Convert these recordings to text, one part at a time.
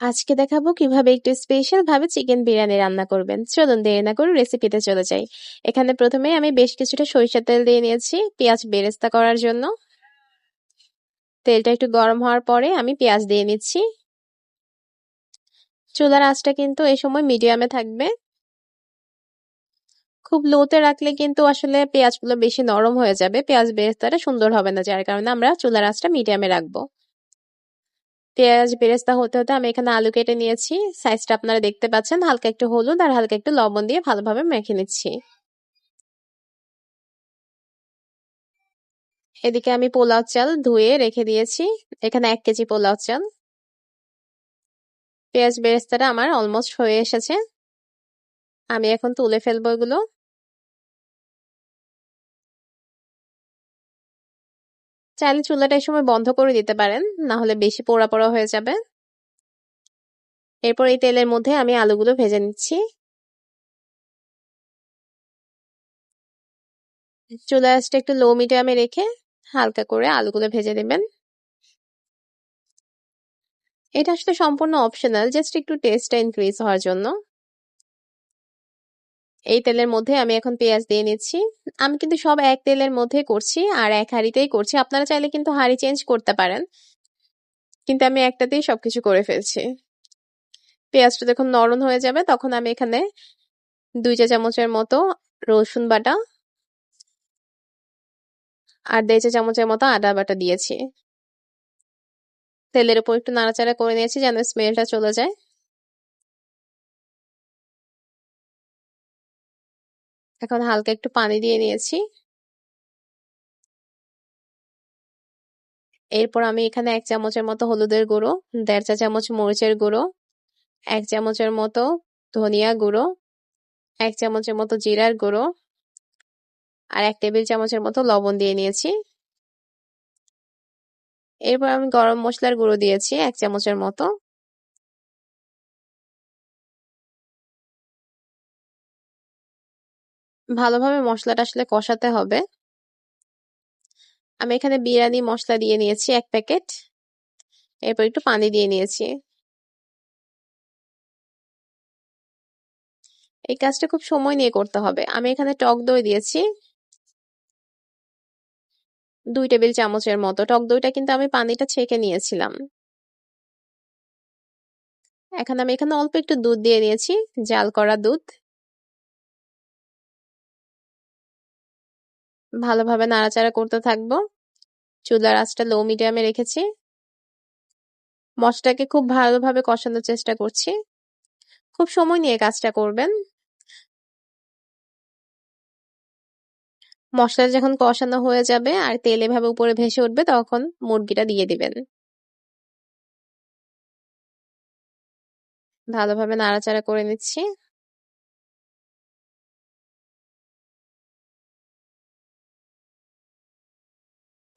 আজকে দেখাবো কিভাবে একটু স্পেশাল ভাবে চিকেন বিরিয়ানি রান্না করবেন। চলুন দেরি না করে রেসিপিতে চলে যাই। এখানে প্রথমে আমি বেশ কিছুটা সরিষার তেল দিয়ে নিয়েছি পেঁয়াজ বেরেস্তা করার জন্য। তেলটা একটু গরম হওয়ার পরে আমি পেঁয়াজ দিয়ে নিচ্ছি। চুলার আঁচটা কিন্তু এই সময় মিডিয়ামে থাকবে। খুব লোতে রাখলে কিন্তু আসলে পেঁয়াজগুলো বেশি নরম হয়ে যাবে, পেঁয়াজ বেরেস্তাটা সুন্দর হবে না, যার কারণে আমরা চুলার আঁচটা মিডিয়ামে রাখবো। পেঁয়াজ বেরেস্তা হতে হতে আমি এখানে আলু কেটে নিয়েছি, সাইজটা আপনারা দেখতে পাচ্ছেন। হালকা একটু হলুদ আর হালকা একটু লবণ দিয়ে ভালোভাবে মেখে নিচ্ছি। এদিকে আমি পোলাও চাল ধুয়ে রেখে দিয়েছি, এখানে 1 কেজি পোলাও চাল। পেঁয়াজ বেরেস্তাটা আমার অলমোস্ট হয়ে এসেছে, আমি এখন তুলে ফেলবো এগুলো। চাইলে চুলাটা এই সময় বন্ধ করে দিতে পারেন, না হলে বেশি পোড়া পোড়া হয়ে যাবে। এরপর এই তেলের মধ্যে আমি আলুগুলো ভেজে নিচ্ছি। চুলার আঁচটা একটু লো মিডিয়ামে রেখে হালকা করে আলুগুলো ভেজে নেবেন। এটা আসলে সম্পূর্ণ অপশনাল, জাস্ট একটু টেস্টটা ইনক্রিজ হওয়ার জন্য। এই তেলের মধ্যে আমি এখন পেঁয়াজ দিয়ে নিচ্ছি। আমি কিন্তু সব এক তেলের মধ্যে করছি আর এক হাঁড়িতেই করছি, আপনারা চাইলে কিন্তু হাঁড়ি চেঞ্জ করতে পারেন, কিন্তু আমি একটাতেই সবকিছু করে ফেলছি। পেঁয়াজটা যখন নরম হয়ে যাবে তখন আমি এখানে 2 চা চামচের মতো রসুন বাটা আর 1.5 চা চামচের মতো আদা বাটা দিয়েছি। তেলের উপর একটু নাড়াচাড়া করে নিয়েছি যেন স্মেলটা চলে যায়। এখন হালকা একটু পানি দিয়ে নিয়েছি। এরপর আমি এখানে 1 চামচের মতো হলুদের গুঁড়ো, 1.5 চা চামচ মরিচের গুঁড়ো, 1 চামচের মতো ধনিয়া গুঁড়ো, 1 চামচের মতো জিরার গুঁড়ো আর 1 টেবিল চামচের মতো লবণ দিয়ে নিয়েছি। এরপর আমি গরম মশলার গুঁড়ো দিয়েছি 1 চামচের মতো। ভালোভাবে মশলাটা আসলে কষাতে হবে। আমি এখানে বিরিয়ানি মশলা দিয়ে নিয়েছি 1 প্যাকেট। এরপর একটু পানি দিয়ে নিয়েছি। এই কাজটা খুব সময় নিয়ে করতে হবে। আমি এখানে টক দই দিয়েছি 2 টেবিল চামচের মতো। টক দইটা কিন্তু আমি পানিটা ছেঁকে নিয়েছিলাম। এখন আমি এখানে অল্প একটু দুধ দিয়ে নিয়েছি, জাল করা দুধ। ভালোভাবে নাড়াচাড়া করতে থাকবো। চুলার আঁচটা লো মিডিয়ামে রেখেছি। মশলাটাকে খুব ভালোভাবে কষানোর চেষ্টা করছি। খুব সময় নিয়ে কাজটা করবেন। মশলা যখন কষানো হয়ে যাবে আর তেল এভাবে উপরে ভেসে উঠবে তখন মুরগিটা দিয়ে দিবেন। ভালোভাবে নাড়াচাড়া করে নিচ্ছি।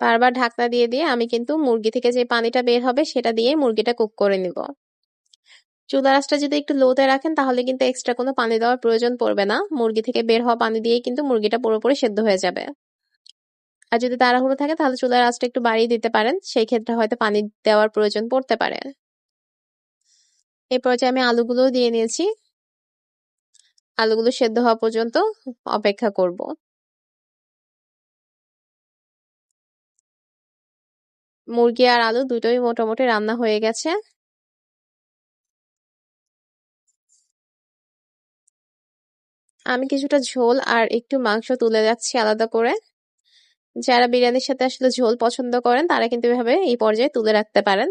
বারবার ঢাকনা দিয়ে দিয়ে আমি কিন্তু মুরগি থেকে যে পানিটা বের হবে সেটা দিয়ে মুরগিটা কুক করে নিব। চুলার আঁচটা যদি একটু লোতে রাখেন তাহলে কিন্তু এক্সট্রা কোনো পানি দেওয়ার প্রয়োজন পড়বে না, মুরগি থেকে বের হওয়া পানি দিয়েই কিন্তু মুরগিটা পুরোপুরি সেদ্ধ হয়ে যাবে। আর যদি তাড়াহুড়ো থাকে তাহলে চুলার আঁচটা একটু বাড়িয়ে দিতে পারেন, সেই ক্ষেত্রে হয়তো পানি দেওয়ার প্রয়োজন পড়তে পারে। এই পর্যায়ে আমি আলুগুলো দিয়ে নিয়েছি। আলুগুলো সেদ্ধ হওয়া পর্যন্ত অপেক্ষা করব। মুরগি আর আলু দুটোই মোটামুটি রান্না হয়ে গেছে। আমি কিছুটা ঝোল আর একটু মাংস তুলে যাচ্ছি আলাদা করে। যারা বিরিয়ানির সাথে আসলে ঝোল পছন্দ করেন তারা কিন্তু এভাবে এই পর্যায়ে তুলে রাখতে পারেন,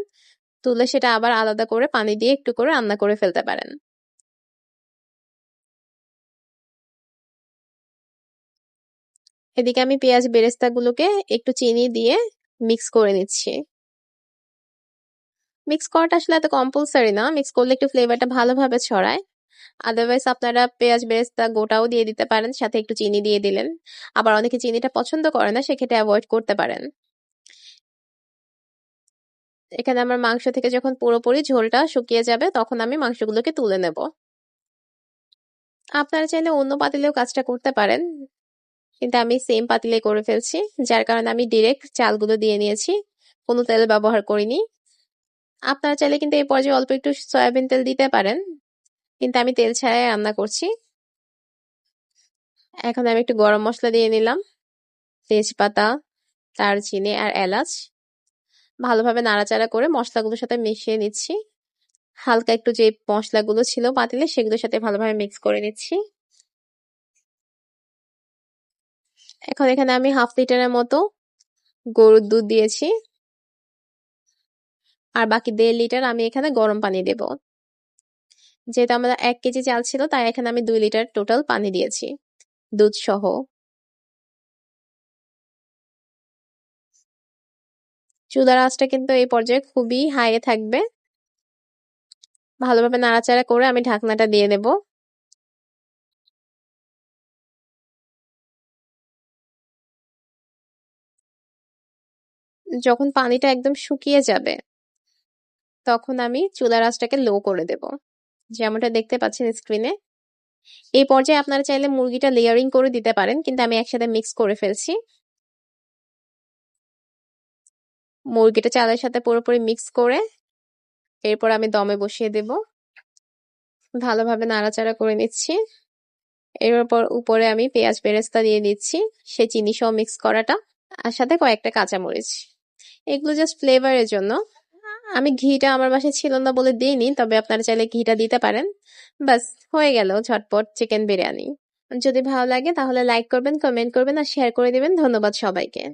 তুলে সেটা আবার আলাদা করে পানি দিয়ে একটু করে রান্না করে ফেলতে পারেন। এদিকে আমি পেঁয়াজ বেরেস্তাগুলোকে একটু চিনি দিয়ে মিক্স করে নিচ্ছি। মিক্স করাটা আসলে এত কম্পালসারি না, মিক্স করলে একটু ফ্লেভারটা ভালোভাবে ছড়ায়। আদারওয়াইজ আপনারা পেঁয়াজ বেরেস্তা গোটাও দিয়ে দিতে পারেন, সাথে একটু চিনি দিয়ে দিলেন। আবার অনেকে চিনিটা পছন্দ করে না, সেক্ষেত্রে অ্যাভয়েড করতে পারেন। এখানে আমার মাংস থেকে যখন পুরোপুরি ঝোলটা শুকিয়ে যাবে তখন আমি মাংসগুলোকে তুলে নেব। আপনারা চাইলে অন্য পাতিলেও কাজটা করতে পারেন, কিন্তু আমি সেম পাতিলে করে ফেলছি, যার কারণে আমি ডিরেক্ট চালগুলো দিয়ে নিয়েছি, কোনো তেল ব্যবহার করিনি। আপনারা চাইলে কিন্তু এই পর্যায়ে অল্প একটু সয়াবিন তেল দিতে পারেন, কিন্তু আমি তেল ছাড়াই রান্না করছি। এখন আমি একটু গরম মশলা দিয়ে নিলাম, তেজপাতা, দারচিনি আর এলাচ। ভালোভাবে নাড়াচাড়া করে মশলাগুলোর সাথে মিশিয়ে নিচ্ছি। হালকা একটু যে মশলাগুলো ছিল পাতিলে সেগুলোর সাথে ভালোভাবে মিক্স করে নিচ্ছি। এখন এখানে আমি 1/2 লিটারের মতো গরুর দুধ দিয়েছি, আর বাকি 1.5 লিটার আমি এখানে গরম পানি দেব। যেহেতু আমাদের 1 কেজি চাল ছিল, তাই এখানে আমি 2 লিটার টোটাল পানি দিয়েছি, দুধ সহ। চুলার আঁচটা কিন্তু এই পর্যায়ে খুবই হাইয়ে থাকবে। ভালোভাবে নাড়াচাড়া করে আমি ঢাকনাটা দিয়ে দেব। যখন পানিটা একদম শুকিয়ে যাবে, তখন আমি চুলার আঁচটাকে লো করে দেব, যেমনটা দেখতে পাচ্ছেন স্ক্রিনে। এই পর্যায়ে আপনারা চাইলে মুরগিটা লেয়ারিং করে দিতে পারেন, কিন্তু আমি একসাথে মিক্স করে ফেলছি। মুরগিটা চালের সাথে পুরোপুরি মিক্স করে এরপর আমি দমে বসিয়ে দেব। ভালোভাবে নাড়াচাড়া করে নিচ্ছি। এরপর উপরে আমি পেঁয়াজ বেরেস্তা দিয়ে দিচ্ছি, সে চিনি সহ মিক্স করাটা, আর সাথে কয়েকটা কাঁচামরিচ। এগুলো জাস্ট ফ্লেভারের জন্য। আমি ঘিটা আমার বাসায় ছিল না বলে দিইনি, তবে আপনারা চাইলে ঘিটা দিতে পারেন। বাস, হয়ে গেল ঝটপট চিকেন বিরিয়ানি। যদি ভালো লাগে তাহলে লাইক করবেন, কমেন্ট করবেন আর শেয়ার করে দিবেন। ধন্যবাদ সবাইকে।